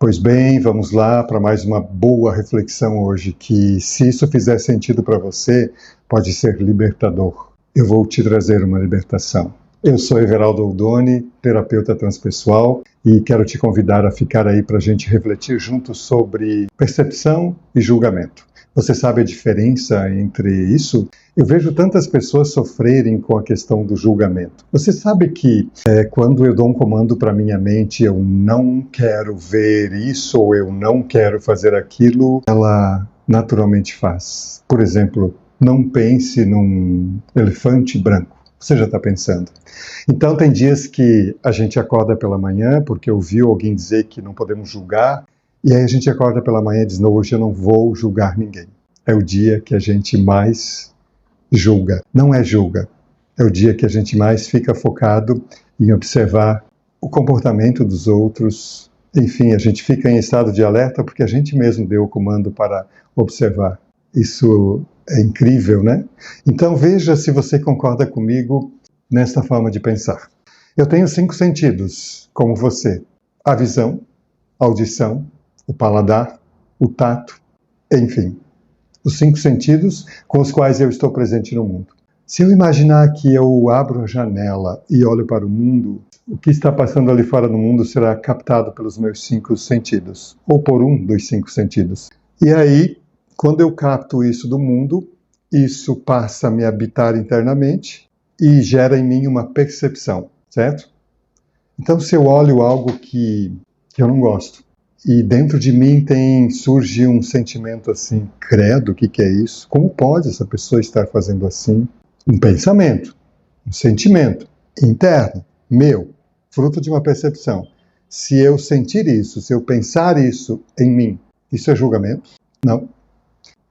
Pois bem, vamos lá para mais uma boa reflexão hoje, que se isso fizer sentido para você, pode ser libertador. Eu vou te trazer uma libertação. Eu sou Everaldo Oldoni, terapeuta transpessoal, e quero te convidar a ficar aí para a gente refletir juntos sobre percepção e julgamento. Você sabe a diferença entre isso? Eu vejo tantas pessoas sofrerem com a questão do julgamento. Você sabe que quando eu dou um comando para minha mente, eu não quero ver isso ou eu não quero fazer aquilo, ela naturalmente faz. Por exemplo, não pense num elefante branco. Você já está pensando. Então tem dias que a gente acorda pela manhã porque ouviu alguém dizer que não podemos julgar, e aí a gente acorda pela manhã e diz, não, hoje eu não vou julgar ninguém. É o dia que a gente mais julga. Não é julga. É o dia que a gente mais fica focado em observar o comportamento dos outros. Enfim, a gente fica em estado de alerta porque a gente mesmo deu o comando para observar. Isso é incrível, né? Então veja se você concorda comigo nesta forma de pensar. Eu tenho 5 sentidos, como você. A visão, a audição, o paladar, o tato, enfim. Os 5 sentidos com os quais eu estou presente no mundo. Se eu imaginar que eu abro a janela e olho para o mundo, o que está passando ali fora no mundo será captado pelos meus 5 sentidos, ou por um dos 5 sentidos. E aí, quando eu capto isso do mundo, isso passa a me habitar internamente e gera em mim uma percepção, certo? Então, se eu olho algo que eu não gosto, e dentro de mim surge um sentimento assim, credo, o que é isso? Como pode essa pessoa estar fazendo assim? Um pensamento, um sentimento interno, meu, fruto de uma percepção. Se eu sentir isso, se eu pensar isso em mim, isso é julgamento? Não.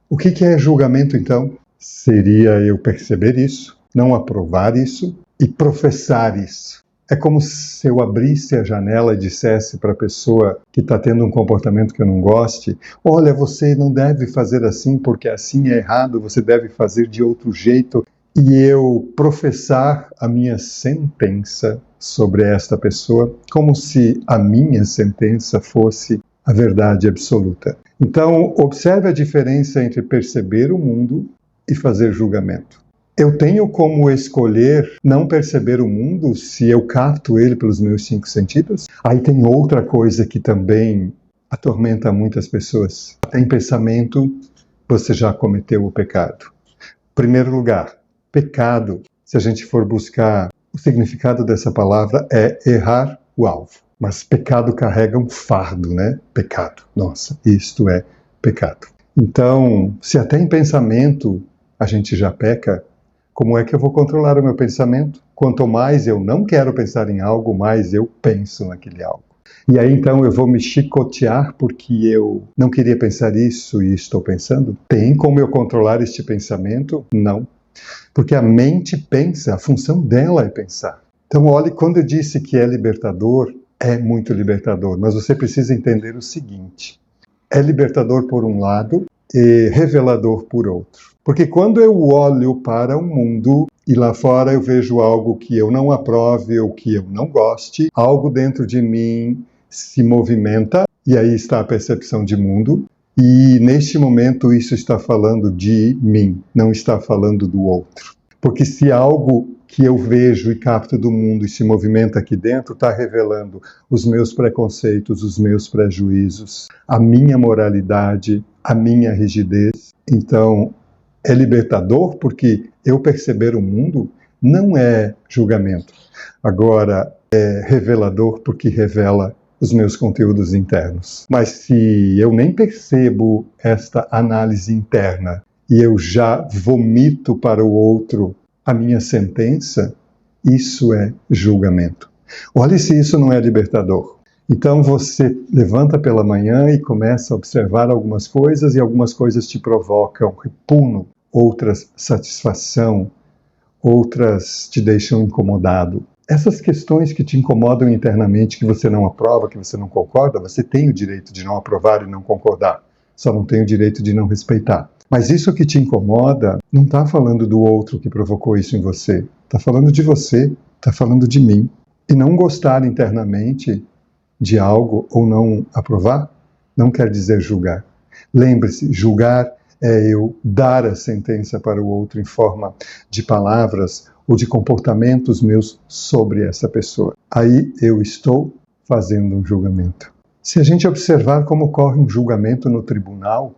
O que é julgamento, então? Seria eu perceber isso, não aprovar isso e professar isso. É como se eu abrisse a janela e dissesse para a pessoa que está tendo um comportamento que eu não goste, olha, você não deve fazer assim porque assim é errado, você deve fazer de outro jeito. E eu professar a minha sentença sobre esta pessoa como se a minha sentença fosse a verdade absoluta. Então, observe a diferença entre perceber o mundo e fazer julgamento. Eu tenho como escolher não perceber o mundo se eu capto ele pelos meus 5 sentidos? Aí tem outra coisa que também atormenta muitas pessoas. Tem pensamento, você já cometeu o pecado. Primeiro lugar, pecado, se a gente for buscar o significado dessa palavra, é errar o alvo. Mas pecado carrega um fardo, né? Pecado. Nossa, isto é pecado. Então, se até em pensamento a gente já peca, como é que eu vou controlar o meu pensamento? Quanto mais eu não quero pensar em algo, mais eu penso naquele algo. E aí então eu vou me chicotear porque eu não queria pensar isso e estou pensando? Tem como eu controlar este pensamento? Não. Porque a mente pensa, a função dela é pensar. Então olhe, quando eu disse que é libertador, é muito libertador, mas você precisa entender o seguinte. É libertador por um lado e revelador por outro. Porque quando eu olho para o mundo e lá fora eu vejo algo que eu não aprove ou que eu não goste, algo dentro de mim se movimenta e aí está a percepção de mundo. E neste momento isso está falando de mim, não está falando do outro. Porque se algo que eu vejo e capto do mundo e se movimenta aqui dentro está revelando os meus preconceitos, os meus prejuízos, a minha moralidade, a minha rigidez, então é libertador porque eu perceber o mundo não é julgamento. Agora, é revelador porque revela os meus conteúdos internos. Mas se eu nem percebo esta análise interna e eu já vomito para o outro a minha sentença, isso é julgamento. Olha se isso não é libertador. Então você levanta pela manhã e começa a observar algumas coisas e algumas coisas te provocam repugno, outras satisfação, outras te deixam incomodado. Essas questões que te incomodam internamente, que você não aprova, que você não concorda, você tem o direito de não aprovar e não concordar. Só não tem o direito de não respeitar. Mas isso que te incomoda não está falando do outro que provocou isso em você. Está falando de você, está falando de mim. E não gostar internamente de algo ou não aprovar, não quer dizer julgar. Lembre-se, julgar é eu dar a sentença para o outro em forma de palavras ou de comportamentos meus sobre essa pessoa. Aí eu estou fazendo um julgamento. Se a gente observar como ocorre um julgamento no tribunal,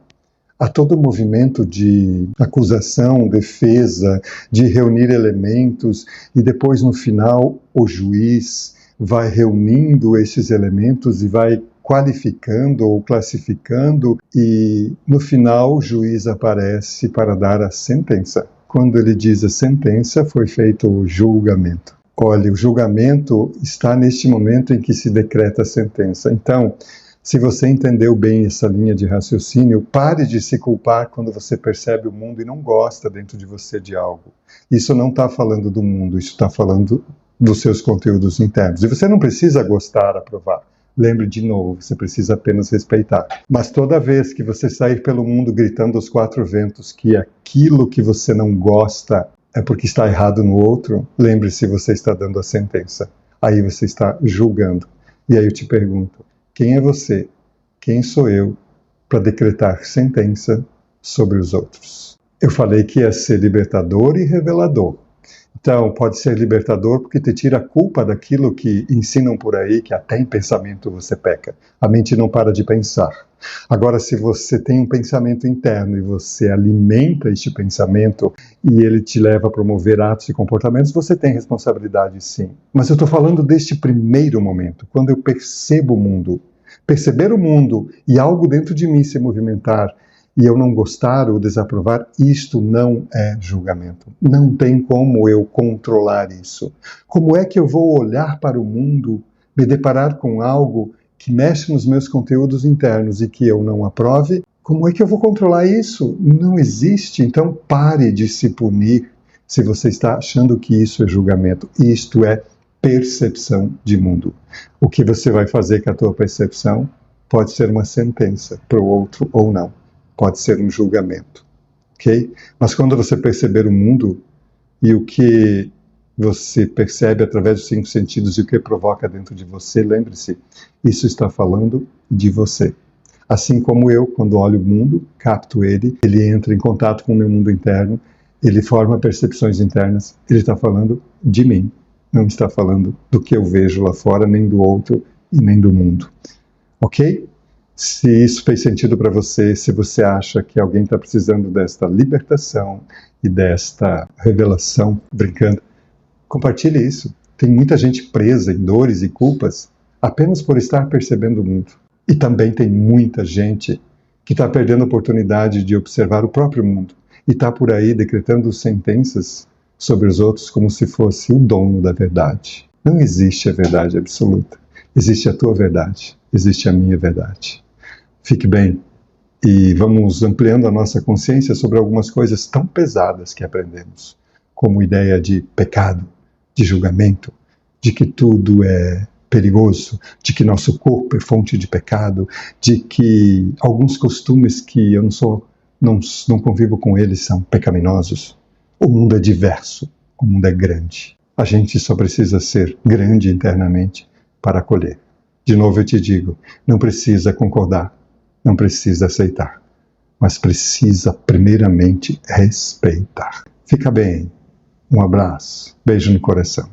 há todo um movimento de acusação, defesa, de reunir elementos e depois no final o juiz vai reunindo esses elementos e vai qualificando ou classificando e no final o juiz aparece para dar a sentença. Quando ele diz a sentença, foi feito o julgamento. Olha, o julgamento está neste momento em que se decreta a sentença. Então, se você entendeu bem essa linha de raciocínio, pare de se culpar quando você percebe o mundo e não gosta dentro de você de algo. Isso não está falando do mundo, isso está falando dos seus conteúdos internos. E você não precisa gostar, aprovar. Lembre de novo, você precisa apenas respeitar. Mas toda vez que você sair pelo mundo gritando aos quatro ventos que aquilo que você não gosta é porque está errado no outro, lembre-se, você está dando a sentença. Aí você está julgando. E aí eu te pergunto, quem é você? Quem sou eu para decretar sentença sobre os outros? Eu falei que ia ser libertador e revelador. Então, pode ser libertador porque te tira a culpa daquilo que ensinam por aí, que até em pensamento você peca. A mente não para de pensar. Agora, se você tem um pensamento interno e você alimenta este pensamento e ele te leva a promover atos e comportamentos, você tem responsabilidade sim. Mas eu estou falando deste primeiro momento, quando eu percebo o mundo. Perceber o mundo e algo dentro de mim se movimentar e eu não gostar ou desaprovar, isto não é julgamento. Não tem como eu controlar isso. Como é que eu vou olhar para o mundo, me deparar com algo que mexe nos meus conteúdos internos e que eu não aprove? Como é que eu vou controlar isso? Não existe. Então pare de se punir se você está achando que isso é julgamento. Isto é percepção de mundo. O que você vai fazer com a tua percepção pode ser uma sentença para o outro ou não. Pode ser um julgamento, ok? Mas quando você perceber o mundo e o que você percebe através dos 5 sentidos e o que provoca dentro de você, lembre-se, isso está falando de você. Assim como eu, quando olho o mundo, capto ele entra em contato com o meu mundo interno, ele forma percepções internas, ele está falando de mim, não está falando do que eu vejo lá fora, nem do outro e nem do mundo, ok? Se isso fez sentido para você, se você acha que alguém está precisando desta libertação e desta revelação, brincando, compartilhe isso. Tem muita gente presa em dores e culpas apenas por estar percebendo o mundo. E também tem muita gente que está perdendo a oportunidade de observar o próprio mundo e está por aí decretando sentenças sobre os outros como se fosse o dono da verdade. Não existe a verdade absoluta. Existe a tua verdade. Existe a minha verdade. Fique bem e vamos ampliando a nossa consciência sobre algumas coisas tão pesadas que aprendemos, como ideia de pecado, de julgamento, de que tudo é perigoso, de que nosso corpo é fonte de pecado, de que alguns costumes que eu não convivo com eles são pecaminosos. O mundo é diverso, o mundo é grande. A gente só precisa ser grande internamente para acolher. De novo eu te digo, não precisa concordar, não precisa aceitar, mas precisa primeiramente respeitar. Fica bem, um abraço, beijo no coração.